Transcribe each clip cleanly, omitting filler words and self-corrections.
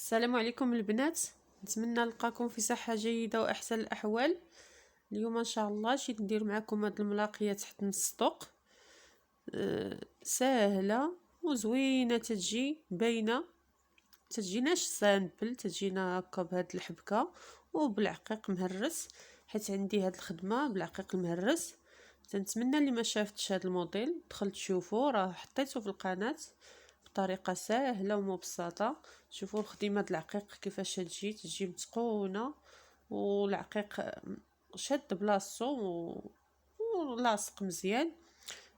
السلام عليكم البنات. نتمنى نلقاكم في صحة جيدة وأحسن الأحوال. اليوم إن شاء الله جيت ندير معكم هاد الملاقية تحت الصدوق. سهلة وزوينة، تجي باينة، تجيناش سامبل، تجينا هكا بهاد الحبكة وبالعقيق مهرس، حيت عندي هاد الخدمة بالعقيق المهرس. تنتمنى اللي ما شافتش هاد الموديل دخل تشوفو، راه حطيته في القناة بطريقه سهله ومبسطه. شوفوا الخدمه د العقيق كيفاش تجي متقونه، والعقيق شاد بلاصتو ولاصق مزيان.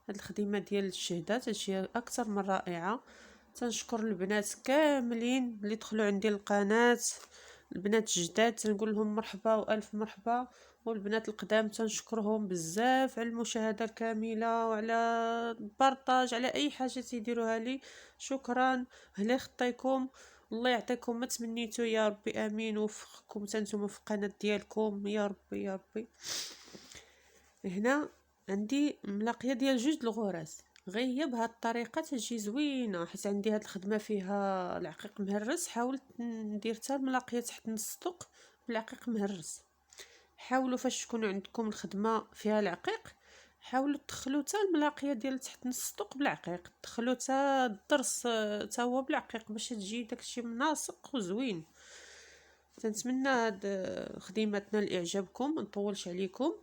هاد الخدمه ديال الشهده تجي اكثر من رائعه. تنشكر البنات كاملين اللي دخلوا عندي القناه، البنات الجداد تنقول لهم مرحبا والف مرحبا، والبنات القدام تنشكرهم بزاف على المشاهده الكامله وعلى البارطاج، على اي حاجه تيديروها لي. شكرا، هلا خطيكم، الله يعطيكم ما تمنيتو يا ربي، امين، ووفقكم نتوما في القناه ديالكم يا ربي يا ربي. هنا عندي ملاقيه ديال جوج الغراس، غير هي بهاد الطريقه تجي زوينه، حيت عندي هاد الخدمه فيها العقيق مهرس. حاولت ندير حتى الملاقيه تحت الصدوق بالعقيق مهرس. حاولوا فاش تكونوا عندكم الخدمه فيها العقيق، حاولوا تدخلوا حتى الملاقيه ديال تحت الصدوق بالعقيق، دخلوا حتى الضرس حتى هو بالعقيق باش تجي داكشي مناسق وزوين. تنتمنى هاد خدمتنا لاعجابكم، ما نطولش عليكم.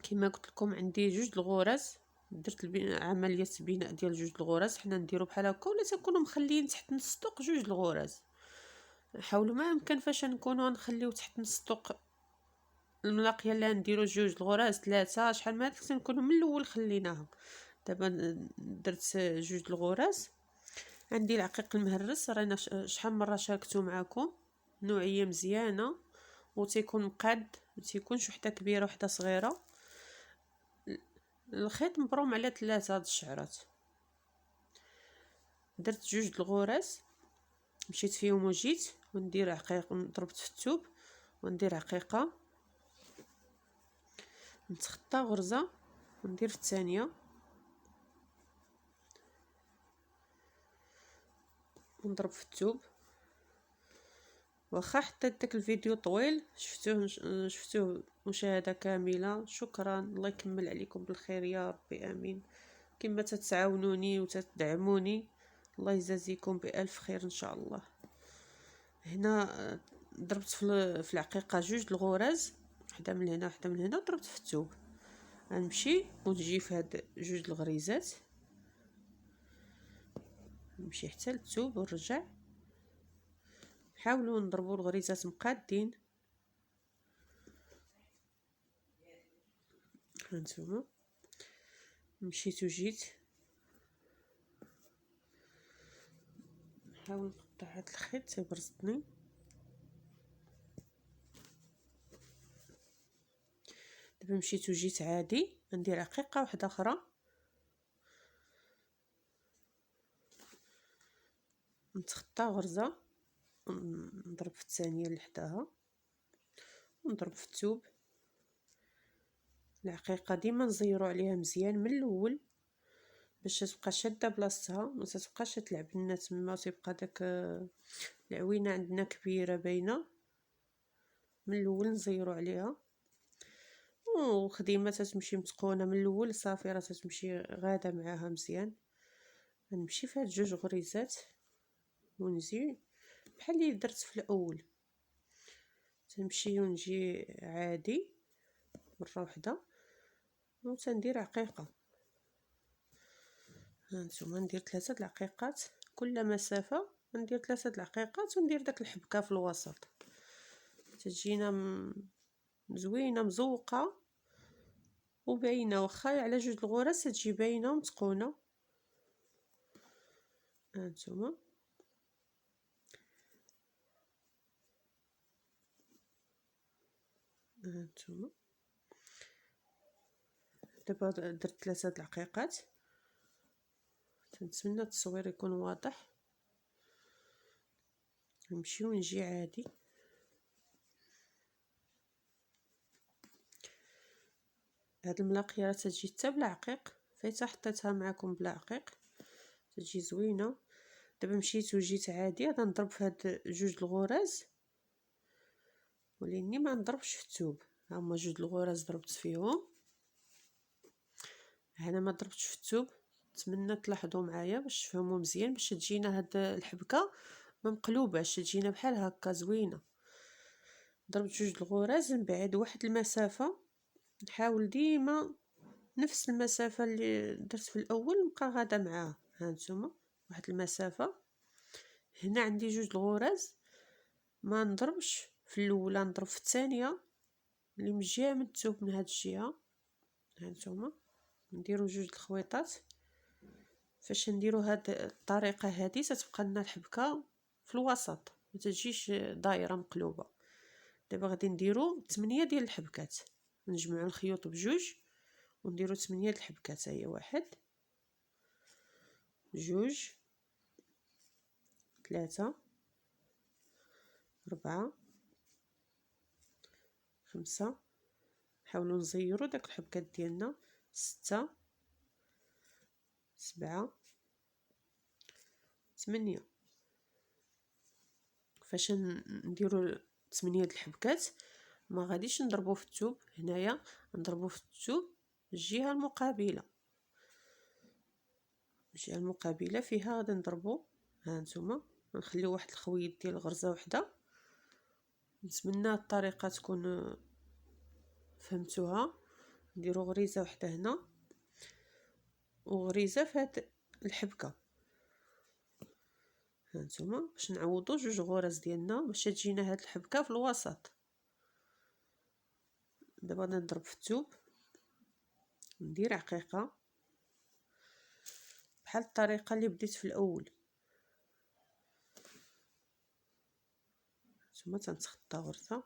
كما قلت لكم عندي جوج الغرز، درت عمليه بناء ديال جوج الغرز. حنا نديرو بحال هكا ولا تنكونوا مخليين تحت الصدوق جوج الغرز. حاولوا ما يمكن فاش نكونوا نخليو تحت الصدوق الملاقيه اللي نديرو جوج الغرز ثلاثه، شحال ما هذيك تنكونوا من الاول خليناها. دابا درت جوج الغرز. عندي العقيق المهرس، رانا شحال مره شاركتو معكم، نوعيه مزيانه وتيكون مقاد، ما تيكونش وحده كبيره وحده صغيره. الخيط مبروم على 3 هاد الشعرات. درت جوج الغرز، مشيت فيهم وجيت وندير عقيق، ضربت في الثوب وندير عقيقه، نتخطى غرزه وندير في الثانيه ونضرب في الثوب. واخا حطيت داك الفيديو طويل، شفتوه مشاهده كامله، شكرا، الله يكمل عليكم بالخير يا ربي، امين. كما تتعاونوني وتدعموني، الله يجازيكم بألف خير ان شاء الله. هنا ضربت في العقيقه جوج الغرز، وحده من هنا وحده من هنا، وضربت في الثوب. غنمشي ونجي في هاد جوج الغريزات، نمشي حتى للثوب ونرجع. حاولوا نضربوا الغريزات مقادين. هانتوما مشيت وجيت، نحاول نقطع هاد الخيط تيبرزطني. دابا مشيت وجيت عادي، ندير عقيقه واحده اخرى، نتخطى غرزه، نضرب في الثانيه اللي حداها ونضرب في الثوب. العقيقه ديما نزيرو عليها مزيان من الاول باش تبقى شاده بلاصتها، ما تبقاش تلعب لنا تما وتبقى داك العوينه عندنا كبيره باينه. من الاول نزيرو عليها، وخديمه تتمشي متقونه من الاول صافي، راه تتمشي غاده معاها مزيان. غنمشي في هاد جوج غريزات ونزيد بحال اللي درت في الاول، تنمشي ونجي عادي مره واحده وتندير عقيقه. هانتوما ندير 3 العقيقات، كل مسافه ندير 3 العقيقات وندير داك الحبكه في الوسط، تجينا زوينه مزوقه وباينه. واخا على جوج الغرز تجي باينه ومتقونه. هانتوما دابا درت 3 العقيقات. تنتمنى التصوير يكون واضح. نمشي ونجي عادي. هاد الملاقيه راه تجي حتى بلا عقيق، فايته حطيتها معكم بلا عقيق، تجي زوينه. دابا مشيت وجيت عادي، غادا نضرب في هاد جوج الغراز، وليني ما نضربش في الثوب. ها هما جوج الغراز ضربت فيهم، هنا ما ضربتش في الثوب. نتمنى تلاحظوا معايا باش تفهموا مزيان، باش تجينا هاد الحبكه ما مقلوباش، تجينا بحال هكا زوينه. ضربت جوج الغراز، نبعد واحد المسافه، نحاول ديما نفس المسافه اللي درت في الاول نبقى غاده معاه. ها نتوما واحد المسافه. هنا عندي جوج الغراز، ما نضربش في الاولى، نضرب في الثانيه اللي من الجهه من الثوب من هاد الجهه. ها نتوما نديرو جوج الخويطات. فاش نديرو هاد الطريقه هذه تتبقى لنا الحبكه في الوسط، ما تجيش دايره مقلوبه. دابا غادي نديرو 8 ديال الحبكات، نجمعوا الخيوط بجوج ونديرو 8 ديال الحبكات. هي 1 2 3 4 5. نحاولوا نزيرو داك الحبكات ديالنا. 6 7 8. فاش نديرو 8 د الحبكات ما غاديش نضربو في الثوب، هنايا نضربو في الثوب الجهه المقابله، الجهه المقابله فيها غادي نضربو. ها نتوما نخليو واحد الخويط ديال غرزه وحده. نتمنى الطريقه تكون فهمتوها. نديرو غريزه وحده هنا وغريزه في هاد الحبكه. هانتوما باش نعوضو جوج غرز ديالنا باش تجينا هاد الحبكه في الوسط. دابا غادي نضرب في الثوب، ندير عقيقه بحال الطريقه اللي بديت في الاول. ثم تنتخطى غرزه،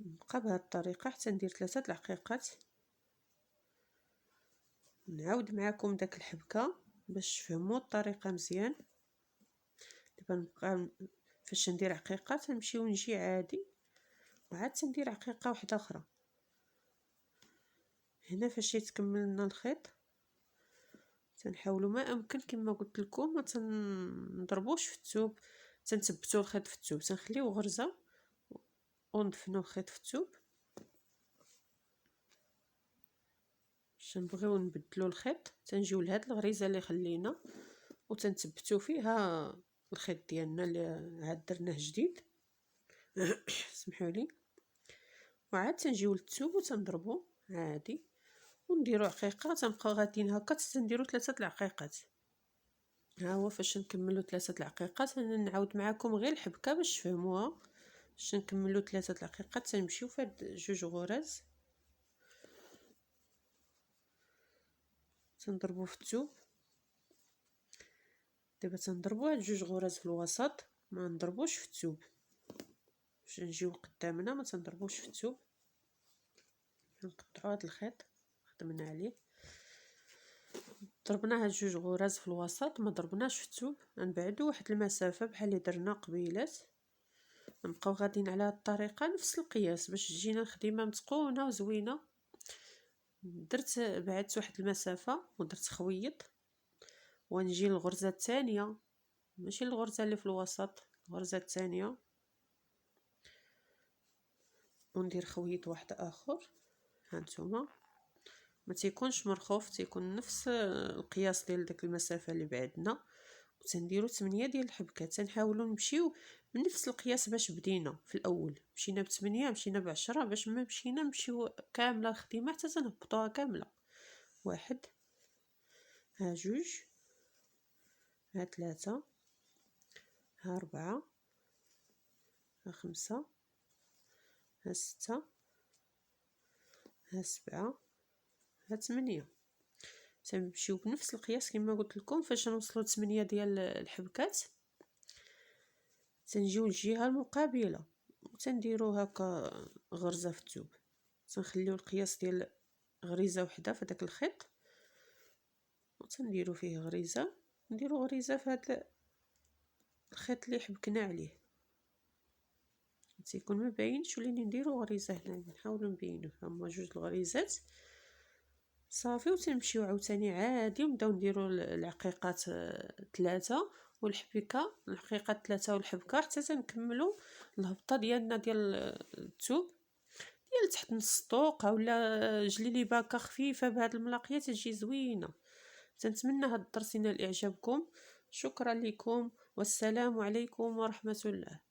نبقى بهذه الطريقه حتى ندير 3 العقيقات. نعاود معكم داك الحبكه باش تفهموا الطريقه مزيان. دابا نبقى فاش ندير عقيقه تنمشي ونجي عادي، وعاد تندير عقيقه واحده اخرى. هنا فاش يتكمل لنا الخيط تنحاولوا ما امكن كما قلت لكم ما تنضربوش في الثوب، تنثبتوا الخيط في الثوب، تنخليو غرزه وندفنوا الخيط في الثوب. باش نبغيو نبدلوا الخيط تنجيو لهاد الغريزه اللي خلينا وتنثبتوا فيها الخيط ديالنا اللي عاد درناه جديد. سمحوا لي. وعاد تنجيو للثوب وتنضربوا عادي ونديروا عقيقه. تنبقاو غاديين هكا حتى نديروا 3 العقيقات. ها هو فاش نكملوا 3 العقيقات انا نعاود معكم غير الحبكه باش تفهموها. باش نكملوا 3 العقيقات تنمشيو في هاد جوج غرز، تنضربوا في الثوب. دابا تنضربوا هاد جوج غرز في الوسط، ما نضربوش في الثوب. باش نجيو قدامنا ما تنضربوش في الثوب. نقطعوا هاد الخيط خدمنا عليه، ضربنا هاد جوج غرز في الوسط، ما ضربناش في الثوب. نبعدوا واحد المسافه بحال اللي درنا قبيلات. نبقاو غاديين على هاد الطريقه نفس القياس باش تجينا الخدمه متقونه وزوينه. بعدت واحد المسافه ودرت خويط، ونجي للغرزه الثانيه، ماشي الغرزه اللي في الوسط، الغرزه الثانيه، وندير خويط واحد اخر. هانتوما ما تيكونش مرخوف، تيكون نفس القياس ديال ديك المسافه اللي بعدنا. وتنديروا 8 ديال الحبكات. تنحاولوا نمشيو بنفس القياس باش بدينا في الاول، مشينا ب8 مشينا ب10 باش ما مشينا نمشيو كامله الخدمه حتى تنهبطوها كامله. 1 ها 2 ها 3 ها 4 ها 5 ها 6 ها 7 ها 8. تنمشيو بنفس القياس كما قلت لكم. فاش نوصلوا 8 ديال الحبكات تنجيو للجهه المقابله وتنديروا هكا غرزه في الثوب. تنخليو القياس ديال غريزه وحده في داك الخيط وتنديروا فيه غريزه، نديروا غريزه في هذا الخيط اللي حبكنا عليه. تيكون ما باينش ولينا نديروا غريزه هنا، نحاولوا نبينوا هما جوج الغريزات صافي وتنمشيو عاوتاني عادي ونبداو نديرو العقيقات 3 والحبيكه، العقيقات 3 والحبكه حتى تنكملو الهبطه ديالنا ديال الثوب ديال تحت نص طوق اولا جليليبه خفيفه. بهاد الملاقيه تجي زوينه. تنتمنى هاد الدرس ينال اعجابكم. شكرا لكم والسلام عليكم ورحمه الله.